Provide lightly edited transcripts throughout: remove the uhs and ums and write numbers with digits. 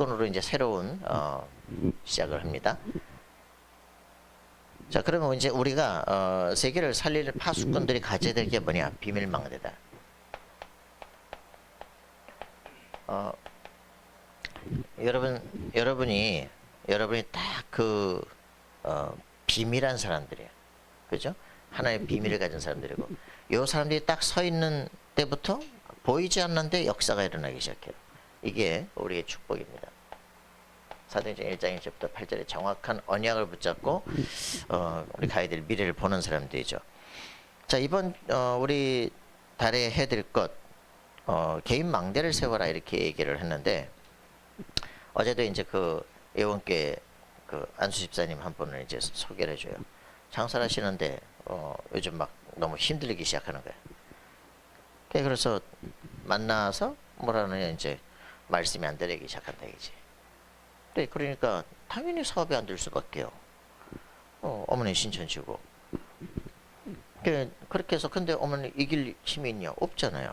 파수꾼으로 이제 새로운 시작을 합니다. 자, 그러면 이제 우리가 세계를 살릴 파수꾼들이 가져야 될 게 뭐냐? 비밀망대다. 여러분이 딱 그 비밀한 사람들이에요. 그죠? 하나의 비밀을 가진 사람들이고, 요 사람들이 딱 서 있는 때부터 보이지 않는데 역사가 일어나기 시작해요. 이게 우리의 축복입니다. 사도행전 1장 1절부터 8절에 정확한 언약을 붙잡고 우리 가야 될 미래를 보는 사람들이죠. 자, 이번 우리 달에 해드릴 것 개인 망대를 세워라 이렇게 얘기를 했는데, 어제도 이제 그 예원교회 그 안수 집사님 한 분을 이제 소개를 해줘요. 장사를 하시는데 요즘 막 너무 힘들기 시작하는 거예요. 그래서 만나서 뭐라느냐, 이제 말씀이 안 되기 시작한다 이지. 네, 그러니까 당연히 사업이 안 될 수밖에요. 어머니 신천지고. 그렇게 해서 근데 어머니 이길 힘이 있냐? 없잖아요.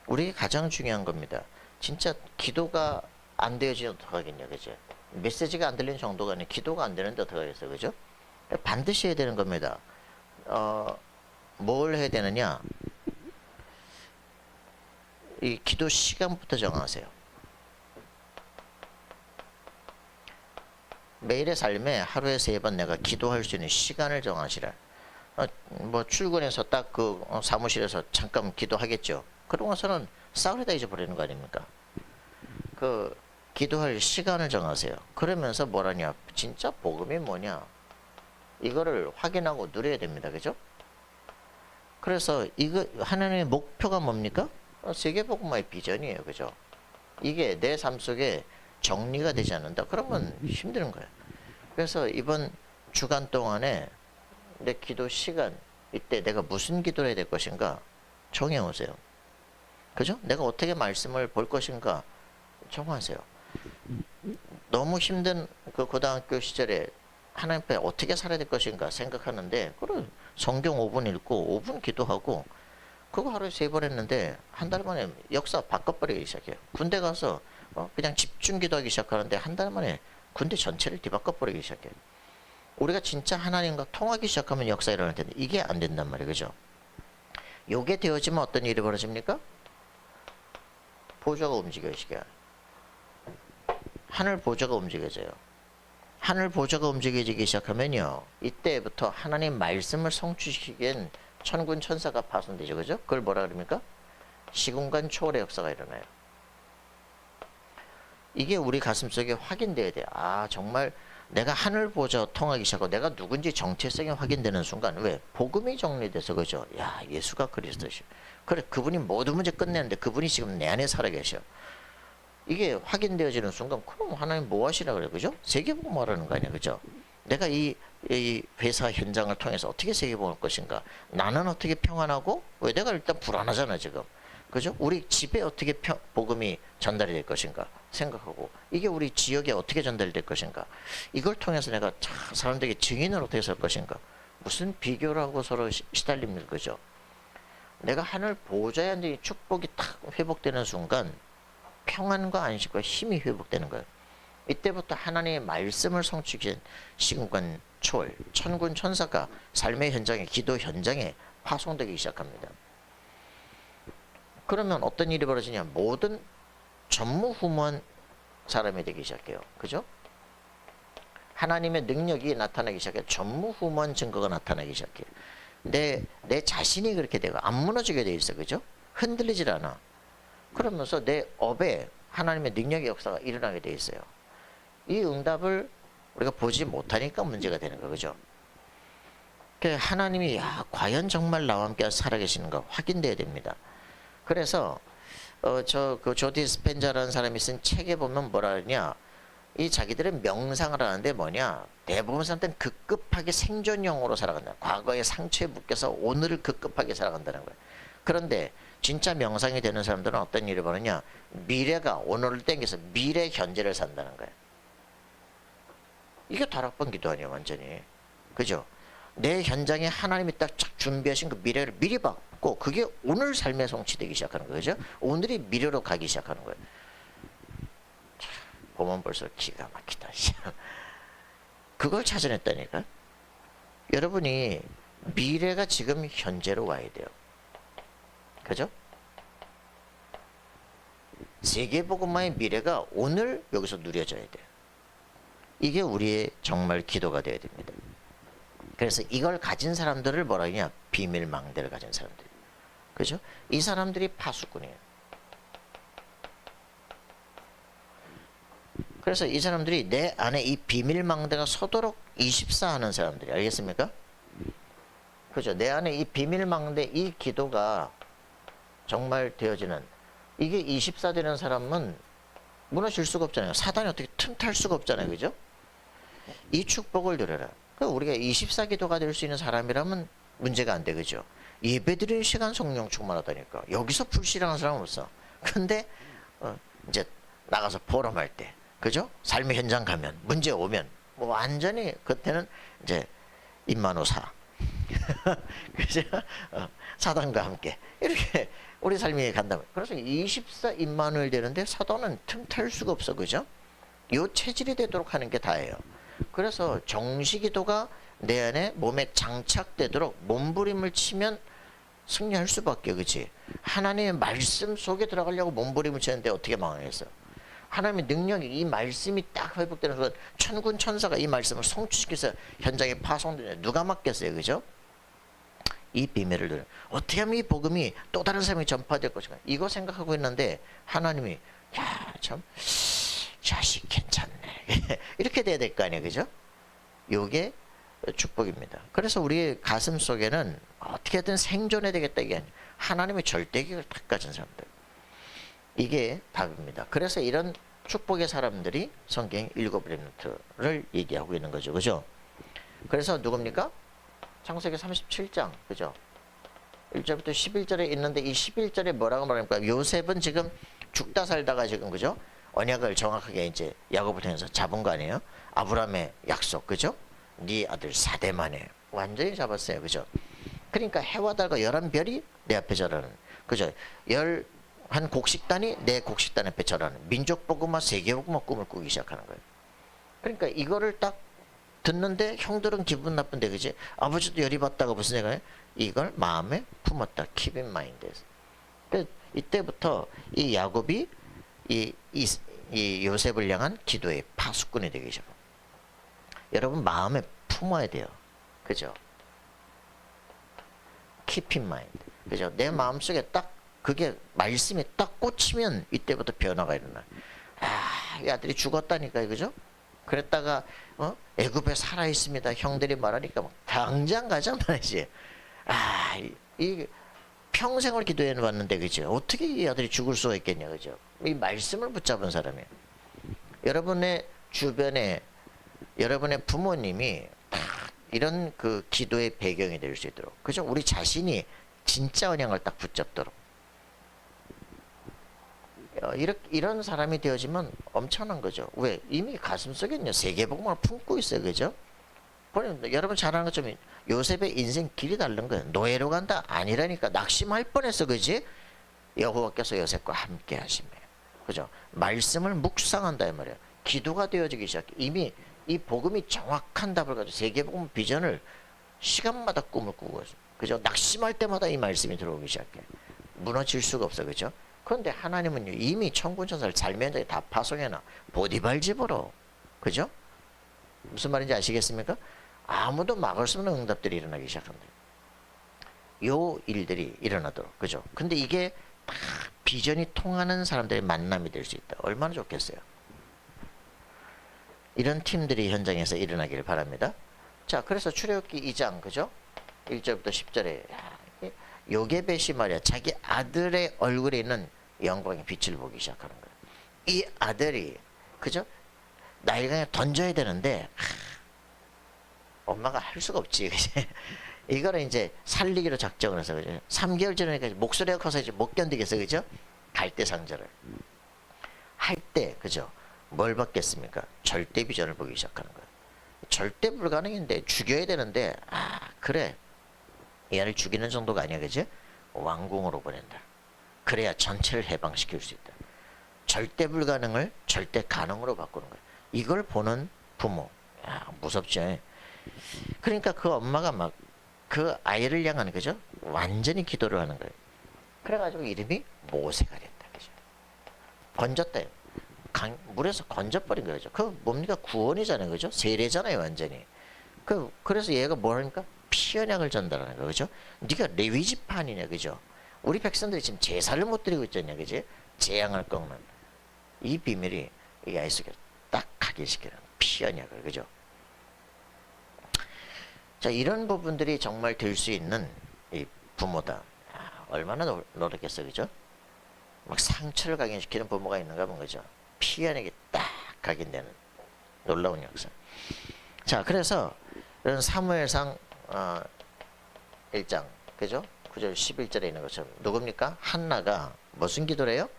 우리에게 가장 중요한 겁니다. 진짜 기도가 안 되어지면 어떡하겠냐, 그죠? 메시지가 안 들리는 정도가 아니라 기도가 안 되는데 어떡하겠어요, 그죠? 반드시 해야 되는 겁니다. 뭘 해야 되느냐? 이 기도 시간부터 정하세요. 매일의 삶에 하루에 3번 내가 기도할 수 있는 시간을 정하시라. 뭐 출근해서 딱 그 사무실에서 잠깐 기도하겠죠. 그러고 나서는 싸우려다 잊어버리는 거 아닙니까? 그 기도할 시간을 정하세요. 그러면서 뭐라냐? 진짜 복음이 뭐냐? 이거를 확인하고 누려야 됩니다. 그죠? 그래서 이거 하나님의 목표가 뭡니까? 세계복음화의 비전이에요. 그죠? 이게 내 삶 속에 정리가 되지 않는다. 그러면 힘든 거예요. 그래서 이번 주간 동안에 내 기도 시간, 이때 내가 무슨 기도를 해야 될 것인가 정해오세요. 그죠? 내가 어떻게 말씀을 볼 것인가 정하세요. 너무 힘든 그 고등학교 시절에 하나님 앞에 어떻게 살아야 될 것인가 생각하는데, 그래, 성경 5분 읽고 5분 기도하고 그거 하루에 3번 했는데 한 달 만에 역사 바꿔버리기 시작해요. 군대 가서 그냥 집중 기도하기 시작하는데 한 달 만에 군대 전체를 뒤바꿔버리기 시작해요. 우리가 진짜 하나님과 통하기 시작하면 역사 일어날 텐데 이게 안 된단 말이에요. 그죠? 요게 되어지면 어떤 일이 벌어집니까? 보좌가 움직여지게. 하늘 보좌가 움직여져요. 하늘 보좌가 움직여지기 시작하면요, 이때부터 하나님 말씀을 성취시키기엔 천군 천사가 파손되죠. 그죠? 그걸 뭐라 그럽니까? 시공간 초월의 역사가 일어나요. 이게 우리 가슴속에 확인돼야 돼요. 아, 정말 내가 하늘 보좌 통하기 시작하고 내가 누군지 정체성이 확인되는 순간, 왜? 복음이 정리돼서, 그죠? 야, 예수가 그리스도시오. 그래, 그분이 모든 문제 끝내는데 그분이 지금 내 안에 살아계셔. 이게 확인되어지는 순간, 그럼 하나님 뭐 하시라 그래요? 그죠? 세계복음화라는 거 아니야. 그죠? 내가 이 회사 현장을 통해서 어떻게 세계복음할 것인가? 나는 어떻게 평안하고? 왜? 내가 일단 불안하잖아 지금. 그죠? 우리 집에 어떻게 복음이 전달이 될 것인가 생각하고, 이게 우리 지역에 어떻게 전달이 될 것인가, 이걸 통해서 내가 사람들에게 증인을 어떻게 설 것인가. 무슨 비교를 하고 서로 시달립니까? 그죠? 내가 하늘 보좌에 앉은 이 축복이 탁 회복되는 순간 평안과 안식과 힘이 회복되는 거예요. 이때부터 하나님의 말씀을 성취시킨 시공간 초월, 천군 천사가 삶의 현장에, 기도 현장에 파송되기 시작합니다. 그러면 어떤 일이 벌어지냐? 모든 전무후무한 사람이 되기 시작해요. 그죠? 하나님의 능력이 나타나기 시작해요. 전무후무한 증거가 나타나기 시작해요. 내 자신이 그렇게 되고 안 무너지게 돼 있어. 그죠? 흔들리질 않아. 그러면서 내 업에 하나님의 능력의 역사가 일어나게 돼 있어요. 이 응답을 우리가 보지 못하니까 문제가 되는 거. 그죠? 하나님이 과연 정말 나와 함께 살아계시는가 확인돼야 됩니다. 그래서 그 조디 스펜자라는 사람이 쓴 책에 보면 뭐라 하냐, 이 자기들은 명상을 하는데 뭐냐, 대부분 사람들은 급급하게 생존형으로 살아간다. 과거의 상처에 묶여서 오늘을 급급하게 살아간다는 거예요. 그런데 진짜 명상이 되는 사람들은 어떤 일이 벌어지냐, 미래가 오늘을 땡겨서 미래 현재를 산다는 거예요. 이게 다락방 기도 아니에요, 완전히. 그죠? 내 현장에 하나님이 딱 준비하신 그 미래를 미리 받고, 그게 오늘 삶에 성취되기 시작하는 거죠. 오늘이 미래로 가기 시작하는 거예요. 보면 볼수록 기가 막히다. 그걸 찾아냈다니까. 여러분이 미래가 지금 현재로 와야 돼요. 그죠? 세계복음화의 미래가 오늘 여기서 누려져야 돼요. 이게 우리의 정말 기도가 되어야 됩니다. 그래서 이걸 가진 사람들을 뭐라 하냐? 비밀망대를 가진 사람들. 그죠? 이 사람들이 파수꾼이에요. 그래서 이 사람들이 내 안에 이 비밀망대가 서도록 24 하는 사람들이, 알겠습니까? 그죠? 내 안에 이 비밀망대, 이 기도가 정말 되어지는, 이게 24 되는 사람은 무너질 수가 없잖아요. 사단이 어떻게 틈탈 수가 없잖아요. 그죠? 이 축복을 누려라. 우리가 24 기도가 될 수 있는 사람이라면 문제가 안 돼. 그죠? 예배드리는 시간 성령 충만하다니까. 여기서 불신하는 사람은 없어. 근데 이제 나가서 포럼할 때, 그죠? 삶의 현장 가면, 문제 오면 뭐 완전히 그때는 이제 임만호사 그죠? 사단과 함께 이렇게 우리 삶이 간다면, 그래서 24 임마누엘 되는데 사단은 틈탈 수가 없어. 그죠? 요 체질이 되도록 하는 게 다예요. 그래서 정시기도가 내 안에 몸에 장착되도록 몸부림을 치면 승리할 수밖에. 그치? 하나님의 말씀 속에 들어가려고 몸부림을 치는데 어떻게 망하겠어? 하나님의 능력이, 이 말씀이 딱 회복되는 순간 천군 천사가 이 말씀을 성취시켜서 현장에 파송되는, 누가 맡겠어요? 그죠? 이 비밀을 누려. 어떻게 하면 이 복음이 또 다른 사람이 전파될 것인가, 이거 생각하고 있는데 하나님이 야, 참 자식 괜찮네 이렇게 돼야 될 거 아니에요. 그죠? 요게 축복입니다. 그래서 우리의 가슴 속에는 어떻게든 생존해야 되겠다, 이게 하나님의 절대기를 딱 가진 사람들, 이게 답입니다. 그래서 이런 축복의 사람들이 성경 7렘넌트를 얘기하고 있는 거죠. 그죠? 그래서 누굽니까? 창세기 37장, 그죠? 1절부터 11절에 있는데, 이 11절에 뭐라고 말합니까? 요셉은 지금 죽다 살다가 지금, 그죠? 언약을 정확하게 이제 야곱을 통해서 잡은 거 아니에요? 아브라함의 약속, 그죠? 네 아들 4대만에 완전히 잡았어요. 그죠? 그러니까 해와 달과 11별이 내 앞에 절하는, 그죠? 한 곡식단이 내 곡식단 앞에 절하는 민족복음화, 세계복음화 꿈을 꾸기 시작하는 거예요. 그러니까 이거를 딱 듣는데 형들은 기분 나쁜데, 그지? 아버지도 열이 받다가 무슨 생각해? 이걸 마음에 품었다. Keep in mind. 이때부터 이 야곱이 이 요셉을 향한 기도의 파수꾼이 되기 시작합니다. 여러분 마음에 품어야 돼요. 그죠? Keep in mind. 그죠? 내 마음속에 딱 그게 말씀이 딱 꽂히면 이때부터 변화가 일어나. 아, 이 아들이 죽었다니까, 그죠? 그랬다가 애굽에 살아 있습니다. 형들이 말하니까 막 당장 가자 말이지. 아, 이 평생을 기도해 왔는데, 그죠? 어떻게 이 아들이 죽을 수가 있겠냐, 그죠? 이 말씀을 붙잡은 사람이에요. 여러분의 주변에 여러분의 부모님이 이런 그 기도의 배경이 될 수 있도록, 그죠? 우리 자신이 진짜 언약을 딱 붙잡도록. 이런 사람이 되어지면 엄청난 거죠. 왜? 이미 가슴속에 세계복음을 품고 있어요. 그죠? 여러분 잘 아는 것처럼 요셉의 인생 길이 다른 거예요. 노예로 간다? 아니라니까. 낙심할 뻔했어. 그지? 여호와께서 요셉과 함께 하시며, 그죠? 말씀을 묵상한다 이 말이에요. 기도가 되어지기 시작해. 이미 이 복음이 정확한 답을 가지고 세계복음 비전을 시간마다 꿈을 꾸고 있어요. 그죠? 낙심할 때마다 이 말씀이 들어오기 시작해. 무너질 수가 없어. 그죠? 그런데 하나님은 이미 천군천사를 삶의 현장에 다 파송해놔. 보디발 집으로. 그죠? 무슨 말인지 아시겠습니까? 아무도 막을 수 없는 응답들이 일어나기 시작합니다. 요 일들이 일어나도록. 그죠? 근데 이게 다 비전이 통하는 사람들의 만남이 될 수 있다. 얼마나 좋겠어요. 이런 팀들이 현장에서 일어나기를 바랍니다. 자, 그래서 출애굽기 2장, 그죠? 1절부터 10절에 요게벳이 말이야, 자기 아들의 얼굴에 있는 영광의 빛을 보기 시작하는 거예요. 이 아들이, 그죠? 나일강에 던져야 되는데 엄마가 할 수가 없지. 그치? 이거를 이제 살리기로 작정을 해서, 그죠? 3개월 전에니까 목소리가 커서 이제 못 견디겠어. 그죠? 갈대상절을 할 때, 그죠? 뭘 받겠습니까? 절대 비전을 보기 시작하는 거예요. 절대 불가능인데 죽여야 되는데, 그래, 얘를 죽이는 정도가 아니야. 그지? 왕궁으로 보낸다. 그래야 전체를 해방시킬 수 있다. 절대 불가능을 절대 가능으로 바꾸는 거예요. 이걸 보는 부모. 야, 무섭죠. 그러니까 그 엄마가 막 그 아이를 향하는 거죠. 완전히 기도를 하는 거예요. 그래가지고 이름이 모세가 됐다. 그죠? 건졌다. 물에서 건져버린 거죠. 그 뭡니까? 구원이잖아요. 그죠? 세례잖아요. 완전히. 그래서 얘가 뭘 하니까 피언약을 전달하는 거죠. 그죠? 네가 레위 지파이냐. 그죠? 우리 백성들이 지금 제사를 못 드리고 있잖냐. 그지? 재앙을 꺾는 이 비밀이 이 아이 속에 딱 각인시키는 피언약을. 그죠? 자, 이런 부분들이 정말 될 수 있는 이 부모다. 얼마나 노력했어. 그죠? 막 상처를 각인시키는 부모가 있는가 본 거죠. 피언약이 딱 각인되는 놀라운 역사. 자, 그래서 이런 사무엘상 1장 그죠? 9절 11절에 있는 것처럼 누굽니까? 한나가 무슨 기도를 해요?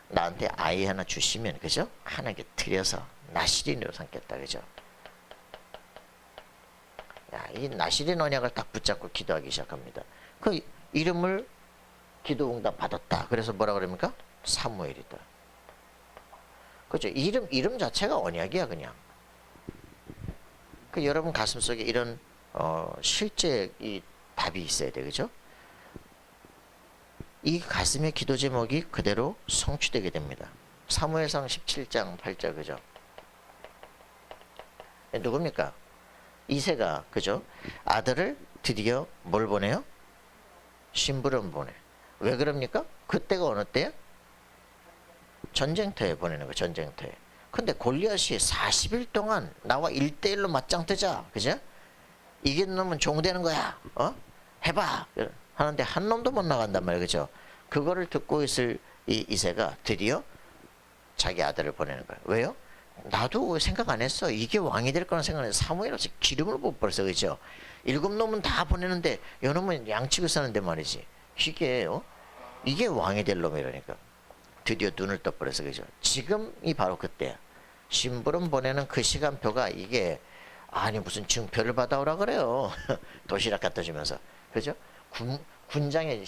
나한테 아이 하나 주시면 그죠? 하나님께 드려서 나시린으로 삼겠다. 그죠? 야, 이 나시린 언약을 딱 붙잡고 기도하기 시작합니다. 그 이름을 기도 응답 받았다. 그래서 뭐라 그럽니까? 사무엘이다. 그죠? 이름 자체가 언약이야 그냥. 그 여러분 가슴속에 이런 실제 이 답이 있어야 돼. 그죠? 이 가슴의 기도 제목이 그대로 성취되게 됩니다. 사무엘상 17장 8절 그죠? 누굽니까? 이새가 그죠? 아들을 드디어 뭘 보내요? 심부름 보내. 왜 그럽니까? 그때가 어느 때야? 전쟁터에 보내는 거. 전쟁터에. 근데 골리앗이 40일 동안 나와 1대1로 맞짱 뜨자. 그죠? 이긴 놈은 종되는 거야. 해봐. 하는데 한 놈도 못 나간단 말이에요. 그죠? 그거를 듣고 있을 이 이새가 드디어 자기 아들을 보내는 거예요. 왜요? 나도 생각 안 했어. 이게 왕이 될 거라는 생각 안 했어. 사무엘은 기름을 못 벌써. 그죠? 7놈은 다 보내는데 요놈은 양치고 사는데 말이지. 이게 왕이 될 놈이라니까. 드디어 눈을 떠버려서. 그죠? 지금이 바로 그때야. 심부름 보내는 그 시간표가 이게 아니 무슨 증표를 받아오라 그래요. 도시락 갖다 주면서. 그죠? 군장에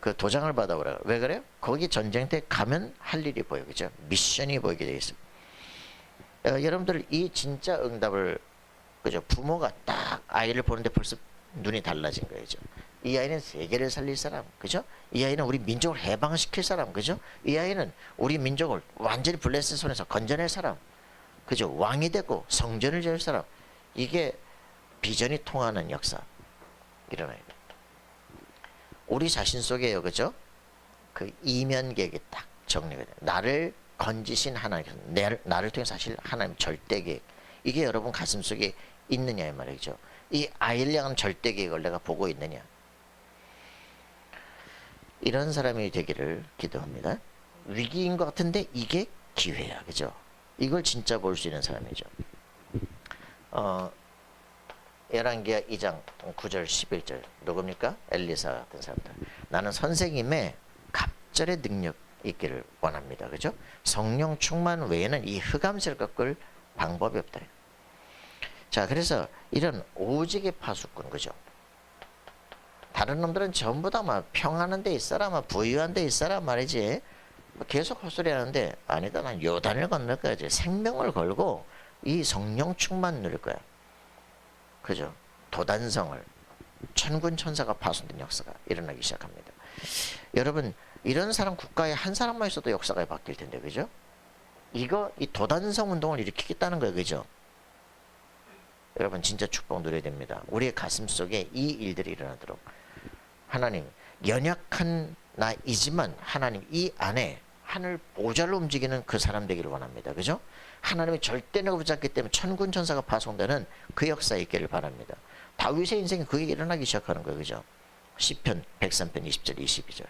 그 도장을 받아오라. 왜 그래요? 거기 전쟁터에 가면 할 일이 보여. 그죠? 미션이 보이게 돼 있어. 여러분들 이 진짜 응답을 그죠? 부모가 딱 아이를 보는데 벌써 눈이 달라진 거예요. 이 아이는 세계를 살릴 사람. 그죠? 이 아이는 우리 민족을 해방시킬 사람. 그죠? 이 아이는 우리 민족을 완전히 블레셋 손에서 건져낼 사람. 그죠? 왕이 되고 성전을 지을 사람. 이게 비전이 통하는 역사 일어나요. 우리 자신 속에요. 그죠? 그 이면계획이 딱 정리가 돼요. 나를 건지신 하나님, 나를 통해 사실 하나님 절대계획. 이게 여러분 가슴속에 있느냐 이 말이죠. 이 아이를 향한 절대계획을 내가 보고 있느냐. 이런 사람이 되기를 기도합니다. 위기인 것 같은데 이게 기회야. 그죠? 이걸 진짜 볼 수 있는 사람이죠. 열왕기하 2장 9절 11절 누굽니까? 엘리사 같은 사람들. 나는 선생님의 갑절의 능력 있기를 원합니다. 그죠? 성령 충만 외에는 이 흑암세를 꺾을 방법이 없다. 자, 그래서 이런 오직의 파수꾼. 그죠? 다른 놈들은 전부 다 막 평안한 데 있어라, 막 부유한 데 있어라 말이지. 계속 헛소리 하는데 아니다. 난 요단을 건널 거야. 생명을 걸고 이 성령 충만 누릴 거야. 그죠? 도단성을 천군 천사가 파손된 역사가 일어나기 시작합니다. 여러분 이런 사람 국가에 한 사람만 있어도 역사가 바뀔 텐데. 그죠? 이 도단성 운동을 일으키겠다는 거예요. 그죠? 여러분 진짜 축복 누려야 됩니다. 우리의 가슴 속에 이 일들이 일어나도록 하나님, 연약한 나이지만 하나님 이 안에 하늘 보좌를 움직이는 그 사람 되기를 원합니다. 그죠? 하나님의 절대력을 붙잡기 때문에 천군 천사가 파송되는 그 역사에 있기를 바랍니다. 다윗의 인생에 그게 일어나기 시작하는 거예요. 그죠? 시편 103편 20절 22절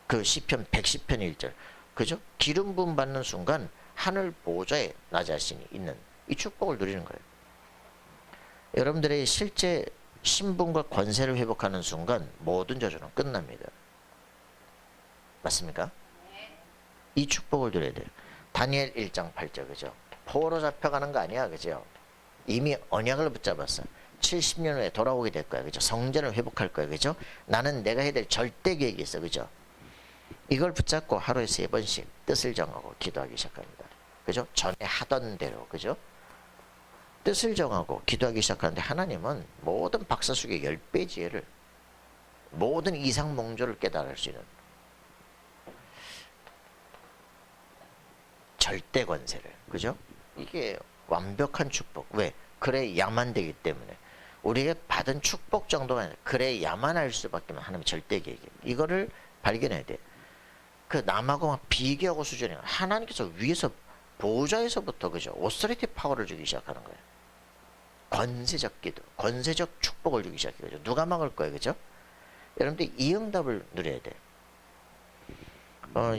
그 시편 110편 1절 그죠? 기름 부음 받는 순간 하늘 보좌에 나 자신이 있는 이 축복을 누리는 거예요. 여러분들의 실제 신분과 권세를 회복하는 순간 모든 저주는 끝납니다. 맞습니까? 이 축복을 누려야 돼요. 다니엘 1장 8절 그죠? 포로 잡혀가는 거 아니야. 그죠? 이미 언약을 붙잡았어. 70년 후에 돌아오게 될 거야. 그죠? 성전을 회복할 거야. 그죠? 나는 내가 해야 될 절대 계획이 있어. 그죠? 이걸 붙잡고 하루에 3번씩 뜻을 정하고 기도하기 시작합니다. 그죠? 전에 하던 대로, 그죠? 뜻을 정하고 기도하기 시작하는데 하나님은 모든 박사숙의 10배 지혜를, 모든 이상몽조를 깨달을 수 있는 절대 권세를, 그죠? 이게 완벽한 축복. 왜? 그래 야만 되기 때문에. 우리가 받은 축복 정도가 아니라 그래 야만할 수밖에 없는 하나님의 절대 계획. 이거를 발견해야 돼. 그 남하고 막 비교하고 수준이 하나님께서 위에서 보좌에서부터, 그죠? 오스리티 파워를 주기 시작하는 거예요. 권세적 기도, 권세적 축복을 주기 시작해요. 누가 막을 거예요, 그죠? 여러분들 이 응답을 누려야 돼.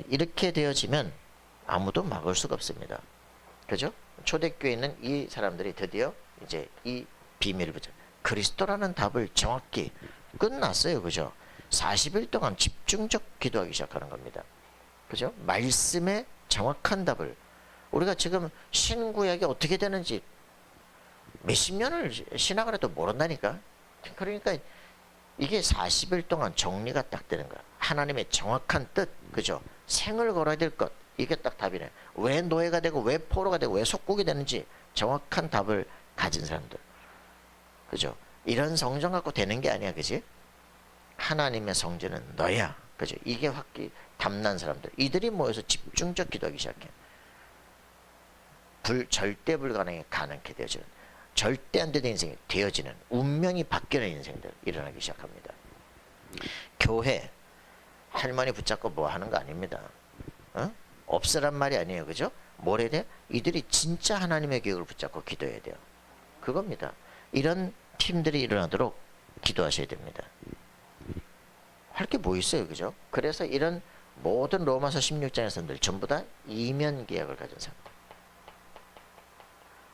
이렇게 되어지면 아무도 막을 수가 없습니다. 그죠? 초대교회에 있는 이 사람들이 드디어 이제 이 비밀을 보죠. 그리스도라는 답을 정확히 끝났어요. 그죠? 40일 동안 집중적 기도하기 시작하는 겁니다. 그죠? 말씀의 정확한 답을, 우리가 지금 신구약이 어떻게 되는지 몇십 년을 신학을 해도 모른다니까. 그러니까 이게 40일 동안 정리가 딱 되는 거야. 하나님의 정확한 뜻, 그죠? 생을 걸어야 될 것, 이게 딱 답이네. 왜 노예가 되고 왜 포로가 되고 왜 속국이 되는지 정확한 답을 가진 사람들, 그죠? 이런 성전 갖고 되는 게 아니야, 그지? 하나님의 성전은 너야, 그죠? 이게 확 담난 사람들, 이들이 모여서 집중적 기도하기 시작해. 절대 불가능이 가능하게 되어지는, 절대 안 되는 인생이 되어지는, 운명이 바뀌는 인생들 일어나기 시작합니다. 교회 할머니 붙잡고 뭐 하는 거 아닙니다. 없으란 말이 아니에요, 그죠? 뭘 해야 돼? 이들이 진짜 하나님의 계획을 붙잡고 기도해야 돼요. 그겁니다. 이런 팀들이 일어나도록 기도하셔야 됩니다. 할 게 뭐 있어요, 그죠? 그래서 이런 모든 로마서 16장의 사람들 전부 다 이면 계약을 가진 사람.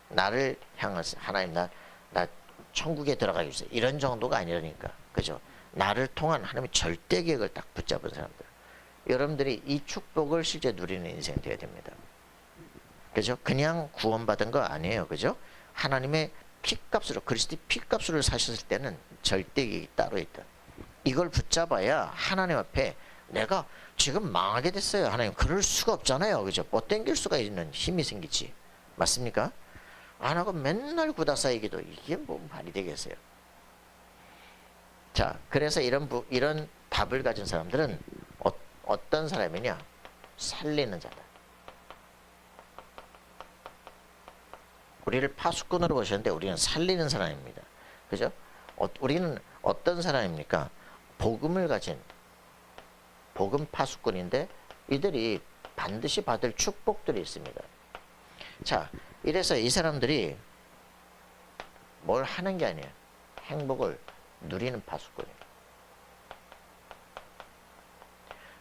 나를 향해서 하나님 나 천국에 들어가기 위해서 이런 정도가 아니라니까, 그죠? 나를 통한 하나님의 절대 계획을 딱 붙잡은 사람들. 여러분들이 이 축복을 실제 누리는 인생 되어야 됩니다. 그죠? 그냥 구원받은 거 아니에요, 그죠? 하나님의 피값으로, 그리스도의 피값으로 사셨을 때는 절대 계획이 따로 있다. 이걸 붙잡아야 하나님 앞에 내가 지금 망하게 됐어요, 하나님, 그럴 수가 없잖아요, 그죠? 못 땡길 수가 있는 힘이 생기지. 맞습니까? 안 하고 맨날 굳어싸이기도, 이게 뭐 말이 되겠어요? 자, 그래서 이런 답을 가진 사람들은 어떤 사람이냐? 살리는 자다. 우리를 파수꾼으로 보셨는데 우리는 살리는 사람입니다. 그죠? 우리는 어떤 사람입니까? 복음을 가진 복음 파수꾼인데 이들이 반드시 받을 축복들이 있습니다. 자, 이래서 이 사람들이 뭘 하는 게 아니에요. 행복을 누리는 파수꾼이에요.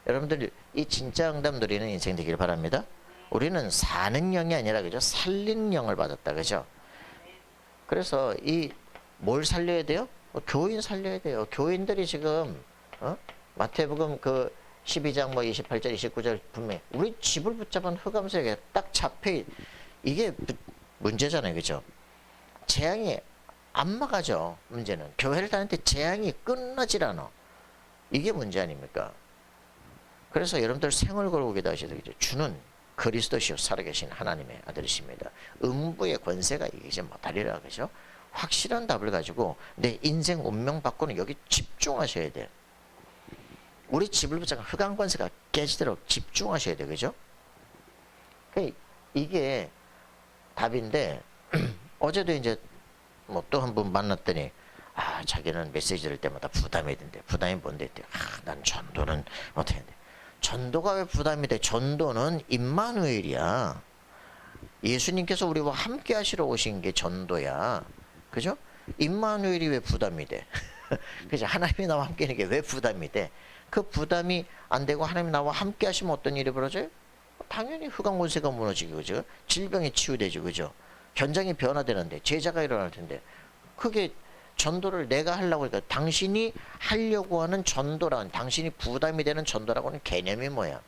여러분들 이 진짜 응답 누리는 인생 되길 바랍니다. 우리는 사는 영이 아니라, 그죠? 살리는 영을 받았다, 그죠? 그래서 뭘 살려야 돼요? 교인 살려야 돼요. 교인들이 지금 마태복음 그 12장 뭐 28절 29절 분명히 우리 집을 붙잡은 흑암석에 딱 잡혀, 이게 문제잖아요, 그죠? 재앙이 안 막아져. 문제는 교회를 다니는데 재앙이 끝나질 않아. 이게 문제 아닙니까? 그래서 여러분들 생을 걸고 기도하셔야 되겠죠. 주는 그리스도시요 살아계신 하나님의 아들이십니다. 음부의 권세가 이기지 못하리라, 그죠? 확실한 답을 가지고 내 인생 운명 바꾸는 여기 집중하셔야 돼. 우리 집을 붙잡은 흑암 권세가 깨지도록 집중하셔야 돼, 그죠? 이게 답인데 어제도 이제 뭐 또 한 분 만났더니 자기는 메시지 들을 때마다 부담이 된대. 부담이 뭔데? 난 전도는 어떻게 해? 전도가 왜 부담이 돼? 전도는 임마누엘이야. 예수님께서 우리와 함께 하시러 오신 게 전도야. 그죠? 임마누엘이 왜 부담이 돼? 그죠? 하나님이 나와 함께 하는 게 왜 부담이 돼? 그 부담이 안 되고 하나님이 나와 함께 하시면 어떤 일이 벌어져요? 당연히 흑암 권세가 무너지고, 그죠? 질병이 치유되죠, 그죠? 현장이 변화되는데 제자가 일어날 텐데, 그게 전도를 내가 하려고 하니까 당신이 하려고 하는 전도라는, 당신이 부담이 되는 전도라고 하는 개념이 뭐야?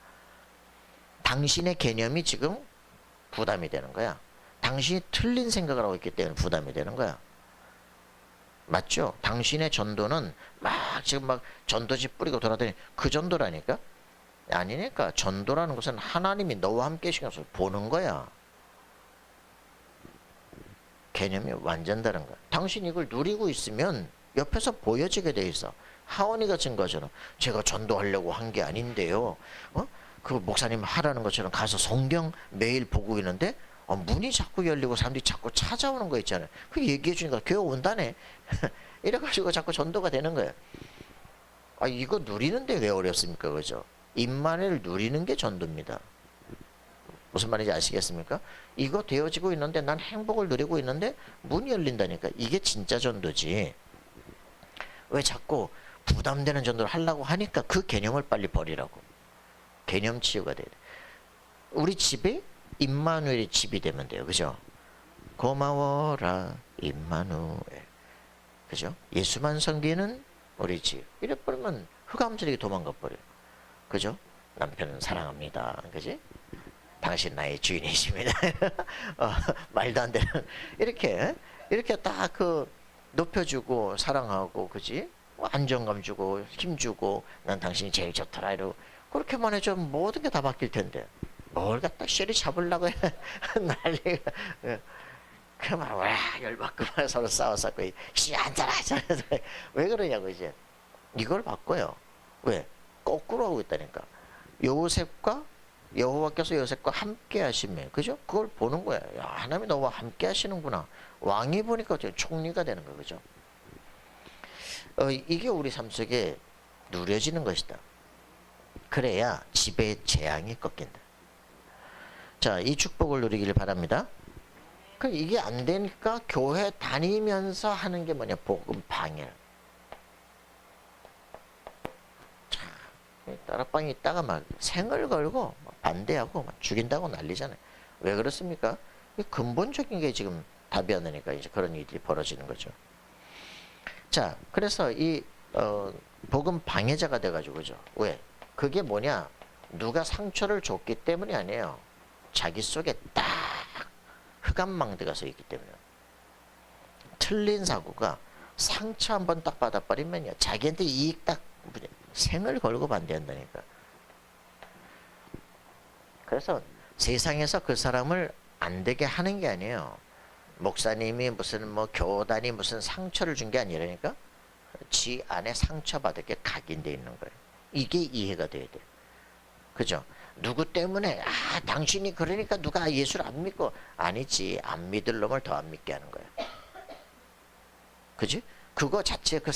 당신의 개념이 지금 부담이 되는 거야. 당신이 틀린 생각을 하고 있기 때문에 부담이 되는 거야. 맞죠? 당신의 전도는 막 지금 막 전도지 뿌리고 돌아다니 그 전도라니까? 아니니까 전도라는 것은 하나님이 너와 함께 계신 것을 보는 거야. 개념이 완전 다른 거야. 당신이 이걸 누리고 있으면 옆에서 보여지게 돼 있어. 하원이가 증 거처럼 제가 전도하려고 한 게 아닌데요. 그 목사님 하라는 것처럼 가서 성경 매일 보고 있는데 문이 자꾸 열리고 사람들이 자꾸 찾아오는 거 있잖아요. 그 얘기해 주니까 교회 온다네. 이래가지고 자꾸 전도가 되는 거예요. 이거 누리는데 왜 어렵습니까? 그죠? 임마누엘 누리는 게 전도입니다. 무슨 말인지 아시겠습니까? 이거 되어지고 있는데 난 행복을 누리고 있는데 문이 열린다니까. 이게 진짜 전도지. 왜 자꾸 부담되는 전도를 하려고 하니까 그 개념을 빨리 버리라고. 개념 치유가 돼야 돼. 우리 집에 임마누엘이 집이 되면 돼요. 그죠? 고마워라 임마누엘. 그죠? 예수만 섬기는 우리 집. 이래 버리면 흑암스럽게 도망가 버려요. 그죠? 남편은 사랑합니다. 그지? 당신 나의 주인이십니다. 말도 안 되는 이렇게 딱 그 높여주고 사랑하고 그지? 안정감 주고 힘 주고 난 당신이 제일 좋더라 이러고 그렇게만 해줘 모든 게 다 바뀔 텐데 뭘 갖다 쉐리 잡으려고 해. 난리가. 그만 와 열받고만 서로 싸웠었고 씨 앉아라. 왜 그러냐고 이제 이걸 바꿔요. 왜? 거꾸로 하고 있다니까. 요셉과 여호와께서 요셉과 함께 하시며 그죠? 그걸 보는 거야. 야, 하나님이 너와 함께 하시는구나. 왕이 보니까 총리가 되는 거 그죠? 이게 우리 삶 속에 누려지는 것이다. 그래야 지배의 재앙이 꺾인다. 자, 이 축복을 누리기를 바랍니다. 그럼 이게 안 되니까 교회 다니면서 하는 게 뭐냐? 복음 방해. 따라빵이 있다가 막 생을 걸고 반대하고 막 죽인다고 난리잖아요. 왜 그렇습니까? 근본적인 게 지금 답이 안 나니까 이제 그런 일이 벌어지는 거죠. 자, 그래서 이 복음 방해자가 돼가지고 그죠? 왜? 그게 뭐냐? 누가 상처를 줬기 때문이 아니에요. 자기 속에 딱 흑암망대가 서 있기 때문에. 틀린 사고가 상처 한번 딱 받아버리면요, 자기한테 이익 딱 생을 걸고 반대한다니까. 그래서 세상에서 그 사람을 안 되게 하는 게 아니에요. 목사님이 무슨 뭐 교단이 무슨 상처를 준 게 아니라니까. 지 안에 상처받을 게 각인돼 있는 거예요. 이게 이해가 돼야 돼. 그죠? 누구 때문에 당신이 그러니까 누가 예수를 안 믿고 아니지. 안 믿을 놈을 더 안 믿게 하는 거야. 그지? 그거 자체 그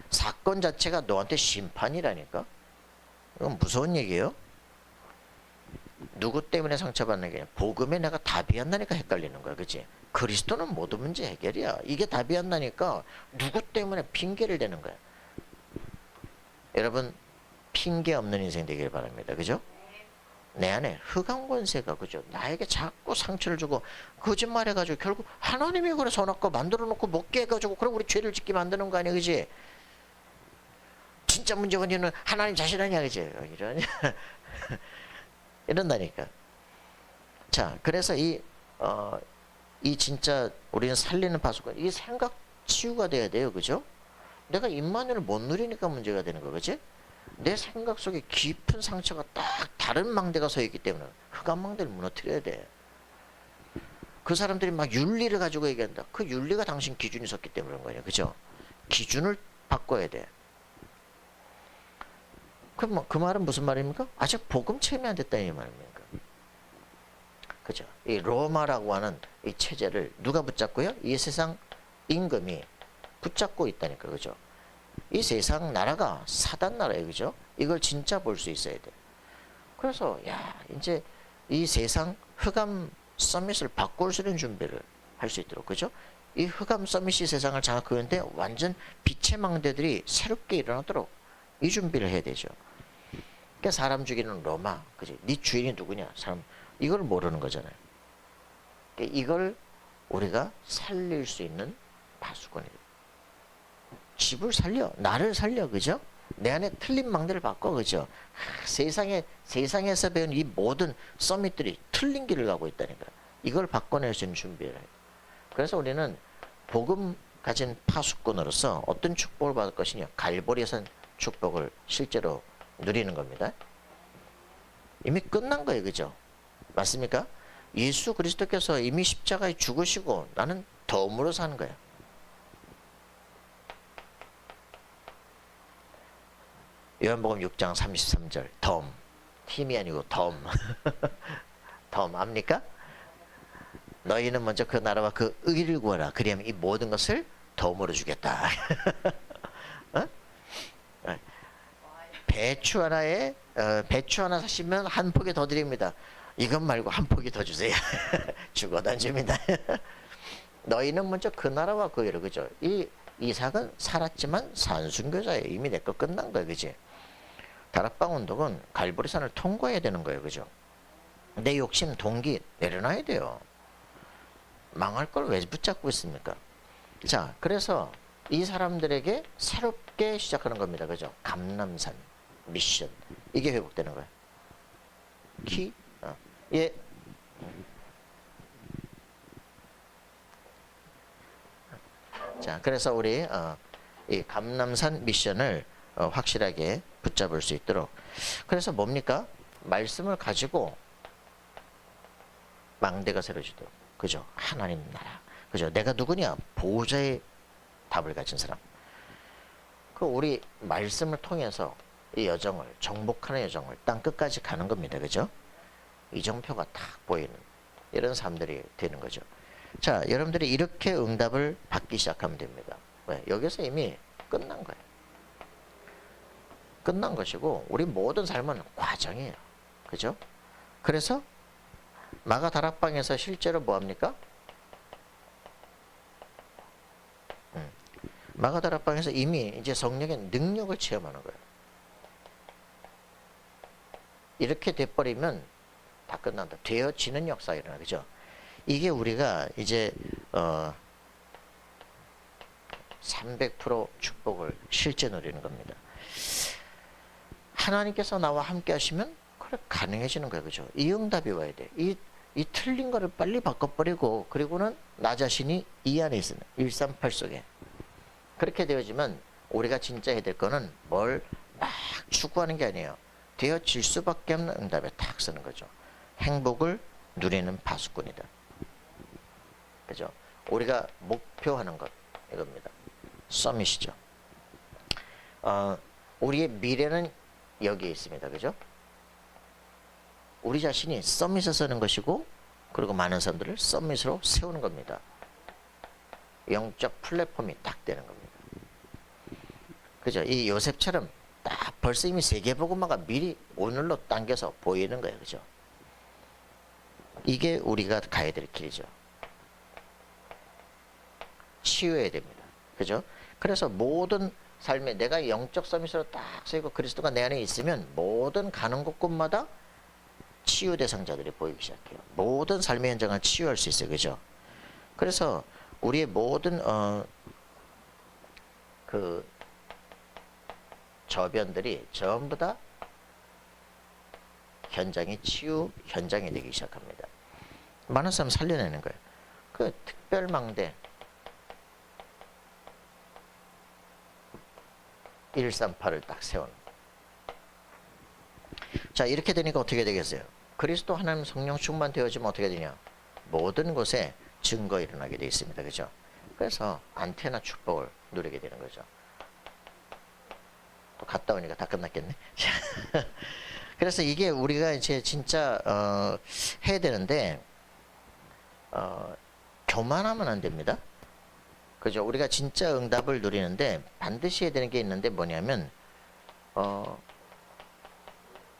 사건 자체가 너한테 심판이라니까. 이건 무서운 얘기예요. 누구 때문에 상처받는 게 아니라 복음에 내가 답이 안 나니까 헷갈리는 거야. 그치? 그리스도는 모든 문제 해결이야. 이게 답이 안 나니까 누구 때문에 핑계를 대는 거야. 여러분 핑계 없는 인생 되길 바랍니다. 그죠? 내 안에 흑암 권세가 그죠? 나에게 자꾸 상처를 주고 거짓말해가지고 결국 하나님이 그래 손아까 만들어놓고 먹게 해가지고 그럼 우리 죄를 짓게 만드는 거 아니야. 그지? 진짜 문제가 있는 하나님 자신 아니야. 그지? 이러냐. 이런다니까. 자, 그래서 이 진짜 우리는 살리는 파수꾼, 이 생각 치유가 돼야 돼요. 그죠? 내가 임마누엘을 못 누리니까 문제가 되는 거, 그지? 내 생각 속에 깊은 상처가 딱 다른 망대가 서 있기 때문에 흑암 망대를 무너뜨려야 돼. 그 사람들이 막 윤리를 가지고 얘기한다. 그 윤리가 당신 기준이 섰기 때문에 그런 거냐, 그죠? 기준을 바꿔야 돼. 그럼 그 말은 무슨 말입니까? 아직 복음 체험이 안 됐다 이 말입니까? 그죠? 이 로마라고 하는 이 체제를 누가 붙잡고요? 이 세상 임금이 붙잡고 있다니까, 그죠? 이 세상 나라가 사단 나라예요, 그죠? 이걸 진짜 볼 수 있어야 돼. 그래서 야, 이제 이 세상 흑암 서밋을 바꿀 수 있는 준비를 할 수 있도록, 그죠? 이 흑암 서밋이 세상을 장악하고 있는데 완전 빛의 망대들이 새롭게 일어나도록 이 준비를 해야 되죠. 그러니까 사람 죽이는 로마, 그지? 네 주인이 누구냐? 사람 이걸 모르는 거잖아요. 그러니까 이걸 우리가 살릴 수 있는 파수꾼이에요. 집을 살려, 나를 살려, 그죠? 내 안에 틀린 망대를 바꿔, 그죠? 세상에서 배운 이 모든 서밋들이 틀린 길을 가고 있다니까. 이걸 바꿔낼 수 있는 준비를 해요. 그래서 우리는 복음 가진 파수꾼으로서 어떤 축복을 받을 것이냐? 갈보리에선 축복을 실제로 누리는 겁니다. 이미 끝난 거예요. 그죠? 맞습니까? 예수 그리스도께서 이미 십자가에 죽으시고 나는 덤으로 사는 거야. 요한복음 6장 33절 덤. 힘이 아니고 덤. 덤 압니까? 너희는 먼저 그 나라와 그 의를 구하라. 그리하면 이 모든 것을 덤으로 주겠다. 어? 배추 하나에 배추 하나 사시면 한 포기 더 드립니다. 이것 말고 한 포기 더 주세요. 죽어도 안 줍니다. 너희는 먼저 그 나라와 그 의를, 그죠? 이 이삭은 살았지만 산순교자예요. 이미 내 거 끝난 거예요. 그지? 다락방 운동은 갈보리산을 통과해야 되는 거예요. 그죠? 내 욕심, 동기 내려놔야 돼요. 망할 걸 왜 붙잡고 있습니까? 자, 그래서 이 사람들에게 새롭게 시작하는 겁니다. 그죠? 감람산 미션. 이게 회복되는 거예요. 키? 예. 자, 그래서 우리 이 감람산 미션을 확실하게 붙잡을 수 있도록. 그래서 뭡니까? 말씀을 가지고 망대가 세워지도록. 그죠? 하나님 나라. 그죠? 내가 누구냐? 보호자의 답을 가진 사람. 그 우리 말씀을 통해서 이 여정을, 정복하는 여정을 땅 끝까지 가는 겁니다. 그죠? 이정표가 탁 보이는 이런 사람들이 되는 거죠. 자, 여러분들이 이렇게 응답을 받기 시작하면 됩니다. 왜? 여기서 이미 끝난 거예요. 끝난 것이고 우리 모든 삶은 과정이에요. 그죠? 그래서 마가 다락방에서 실제로 뭐 합니까? 마가 다락방에서 이미 이제 성령의 능력을 체험하는 거예요. 이렇게 돼버리면 다 끝난다. 되어지는 역사가 일어나. 그죠? 이게 우리가 이제 300% 축복을 실제 누리는 겁니다. 하나님께서 나와 함께 하시면 그래 가능해지는 거예요. 그죠? 이 응답이 와야 돼. 이 틀린 거를 빨리 바꿔버리고 그리고는 나 자신이 이 안에 있으면 138 속에 그렇게 되어지면 우리가 진짜 해야 될 거는 뭘 막 추구하는 게 아니에요. 되어질 수밖에 없는 응답에 탁 쓰는 거죠. 행복을 누리는 파수꾼이다. 그죠? 우리가 목표하는 것 이겁니다. 서밋이죠. 우리의 미래는 여기에 있습니다. 그죠? 우리 자신이 서밋을 서는 것이고 그리고 많은 사람들을 서밋으로 세우는 겁니다. 영적 플랫폼이 딱 되는 겁니다. 그죠? 이 요셉처럼 딱 벌써 이미 세계복음화가 미리 오늘로 당겨서 보이는 거예요. 그죠? 이게 우리가 가야 될 길이죠. 치유해야 됩니다. 그죠? 그래서 모든 삶에 내가 영적 서밋으로 딱 세우고 그리스도가 내 안에 있으면 모든 가는 곳곳마다 치유 대상자들이 보이기 시작해요. 모든 삶의 현장을 치유할 수 있어요. 그죠? 그래서 우리의 모든 그 저변들이 전부 다 현장이 치유 현장이 되기 시작합니다. 많은 사람 살려내는 거예요. 그 특별망대 138을 딱 세우는. 자, 이렇게 되니까 어떻게 되겠어요? 그리스도 하나님 성령 충만되어지면 어떻게 되냐? 모든 곳에 증거 일어나게 되어 있습니다. 그죠? 그래서 안테나 축복을 누리게 되는 거죠. 또 갔다 오니까 다 끝났겠네. 그래서 이게 우리가 이제 진짜 해야 되는데 교만하면 안 됩니다. 그죠? 우리가 진짜 응답을 누리는데 반드시 해야 되는 게 있는데 뭐냐면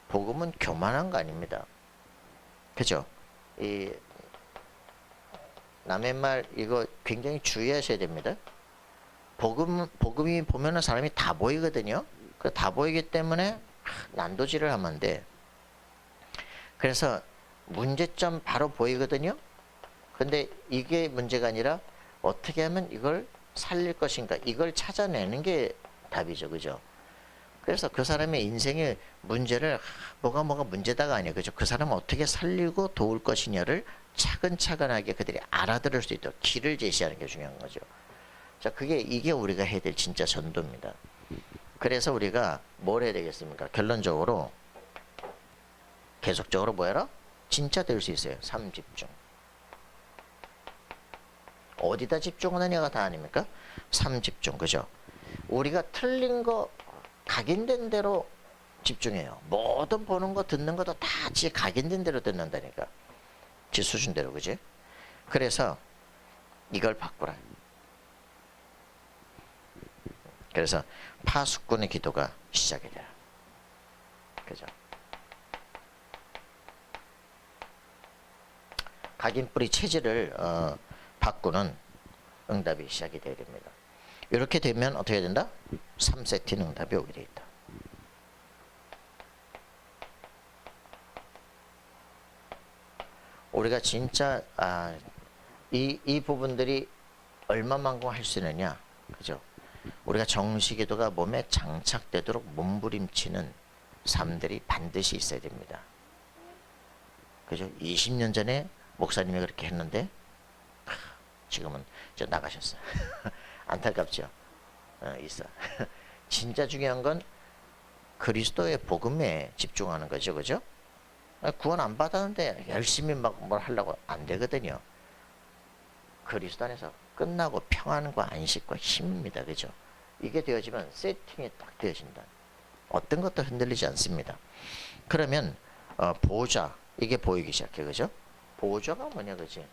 복음은 교만한 거 아닙니다. 그죠? 이 남의 말 이거 굉장히 주의하셔야 됩니다. 복음이 보면은 사람이 다 보이거든요. 그 다 보이기 때문에 난도질을 하면 안 돼. 그래서 문제점 바로 보이거든요. 근데 이게 문제가 아니라 어떻게 하면 이걸 살릴 것인가, 이걸 찾아내는 게 답이죠. 그죠? 그래서 그 사람의 인생의 문제를 뭐가 문제다가 아니에요. 그죠? 그 사람을 어떻게 살리고 도울 것이냐를 차근차근하게 그들이 알아들을 수 있도록 길을 제시하는 게 중요한 거죠. 자, 이게 우리가 해야 될 진짜 전도입니다. 그래서 우리가 뭘 해야 되겠습니까? 결론적으로 계속적으로 뭐해라? 진짜 될 수 있어요. 삼집중. 어디다 집중하느냐가 다 아닙니까? 삼집중. 그죠? 우리가 틀린 거 각인된 대로 집중해요. 뭐든 보는 거 듣는 것도 다 지 각인된 대로 듣는다니까. 지 수준대로. 그지? 그래서 이걸 바꾸라. 그래서 파수꾼의 기도가 시작이 돼요. 그죠? 각인뿌리 체질을 바꾸는 응답이 시작이 되어야 됩니다. 이렇게 되면 어떻게 된다? 3세팅 응답이 오게 되어 있다. 우리가 진짜 이 부분들이 얼마만큼 할 수 있느냐. 그죠? 우리가 정시기도가 몸에 장착되도록 몸부림치는 삶들이 반드시 있어야 됩니다. 그죠? 20년 전에 목사님이 그렇게 했는데 지금은 저 나가셨어요. 안타깝죠? 있어. 진짜 중요한 건 그리스도의 복음에 집중하는 거죠. 그죠? 구원 안 받았는데 열심히 막 뭘 하려고 안 되거든요. 그리스도 안에서 끝나고 평안과 안식과 힘입니다. 그죠? 이게 되어지면 세팅이 딱 되어진다. 어떤 것도 흔들리지 않습니다. 그러면 보호자, 이게 보이기 시작해. 그죠? 보호자가 뭐냐, 그지?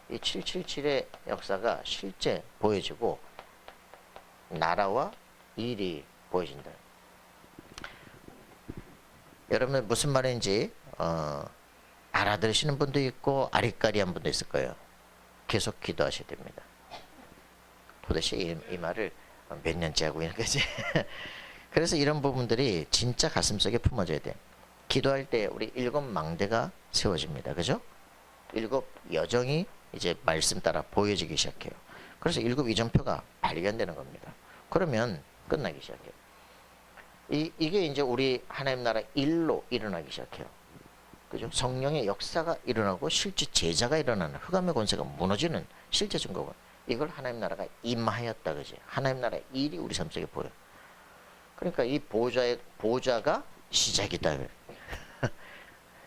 이 777의 역사가 실제 보여지고 나라와 일이 보여진다. 여러분 무슨 말인지 알아들으시는 분도 있고 아리까리한 분도 있을 거예요. 계속 기도하셔야 됩니다. 도대체 이 말을 몇 년째 하고 있는 거지? 그래서 이런 부분들이 진짜 가슴속에 품어져야 돼. 기도할 때 우리 7 망대가 세워집니다. 그죠? 7 여정이 이제 말씀 따라 보여지기 시작해요. 그래서 7 이정표가 발견되는 겁니다. 그러면 끝나기 시작해요. 이게 이제 우리 하나님 나라 일로 일어나기 시작해요. 그죠? 성령의 역사가 일어나고 실제 제자가 일어나는, 흑암의 권세가 무너지는 실제 증거가, 이걸 하나님 나라가 임하였다. 그지? 하나님 나라의 일이 우리 삶 속에 보여. 그러니까 이 보호자가 시작이다.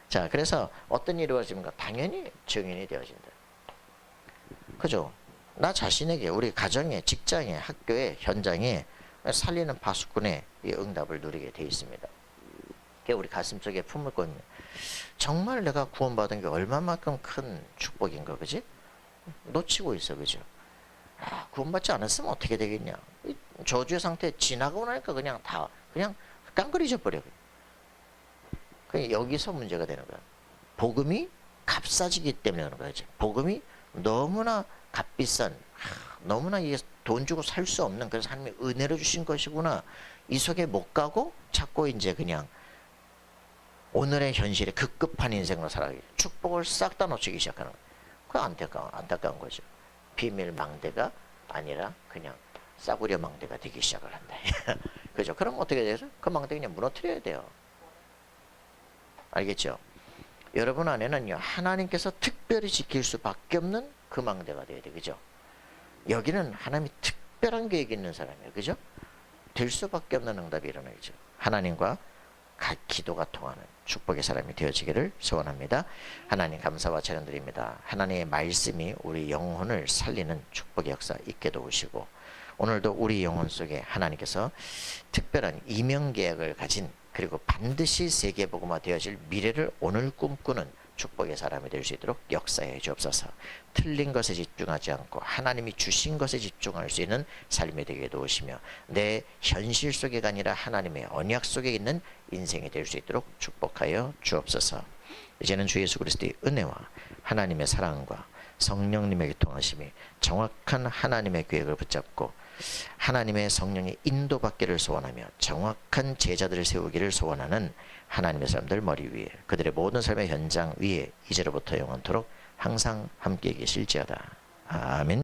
자, 그래서 어떤 일이 이루어집니까? 당연히 증인이 되어진다. 그죠? 나 자신에게, 우리 가정에, 직장에, 학교에, 현장에 살리는 파수꾼의 이 응답을 누리게 되어 있습니다. 그게 우리 가슴속에 품을 거든요. 정말 내가 구원받은 게 얼마만큼 큰 축복인가. 그지? 놓치고 있어. 그죠? 구원받지 않았으면 어떻게 되겠냐. 저주의 상태 지나가고 나니까 그냥 다 그냥 깡그리져 버려. 그냥 여기서 문제가 되는 거야. 복음이 값싸지기 때문에 그런 거지. 복음이 너무나 값비싼, 너무나 이게 돈 주고 살 수 없는, 그래서 하나님이 은혜로 주신 것이구나. 이 속에 못 가고 자꾸 이제 그냥 오늘의 현실에 급급한 인생으로 살아가기, 축복을 싹 다 놓치기 시작하는 거예요. 그거 안타까운 거죠. 비밀 망대가 아니라 그냥 싸구려 망대가 되기 시작을 한다. 그죠? 그럼 어떻게 돼서 그 망대 그냥 무너뜨려야 돼요. 알겠죠? 여러분 안에는요, 하나님께서 특별히 지킬 수밖에 없는 그 망대가 돼야 돼. 그죠? 여기는 하나님이 특별한 계획이 있는 사람이에요. 그죠? 될 수밖에 없는 응답이 일어나죠. 하나님과 기도가 통하는 축복의 사람이 되어지기를 소원합니다. 하나님 감사와 찬양드립니다. 하나님의 말씀이 우리 영혼을 살리는 축복의 역사 있게 도우시고, 오늘도 우리 영혼 속에 하나님께서 특별한 이명계약을 가진, 그리고 반드시 세계복음화 되어질 미래를 오늘 꿈꾸는 축복의 사람이 될 수 있도록 역사해 주옵소서. 틀린 것에 집중하지 않고 하나님이 주신 것에 집중할 수 있는 삶이 되게 도우시며, 내 현실 속에가 아니라 하나님의 언약 속에 있는 인생이 될 수 있도록 축복하여 주옵소서. 이제는 주 예수 그리스도의 은혜와 하나님의 사랑과 성령님의 통하심이 정확한 하나님의 계획을 붙잡고 하나님의 성령의 인도받기를 소원하며 정확한 제자들을 세우기를 소원하는 하나님의 사람들 머리 위에, 그들의 모든 삶의 현장 위에 이제로부터 영원토록 항상 함께 계실지어다. 아멘.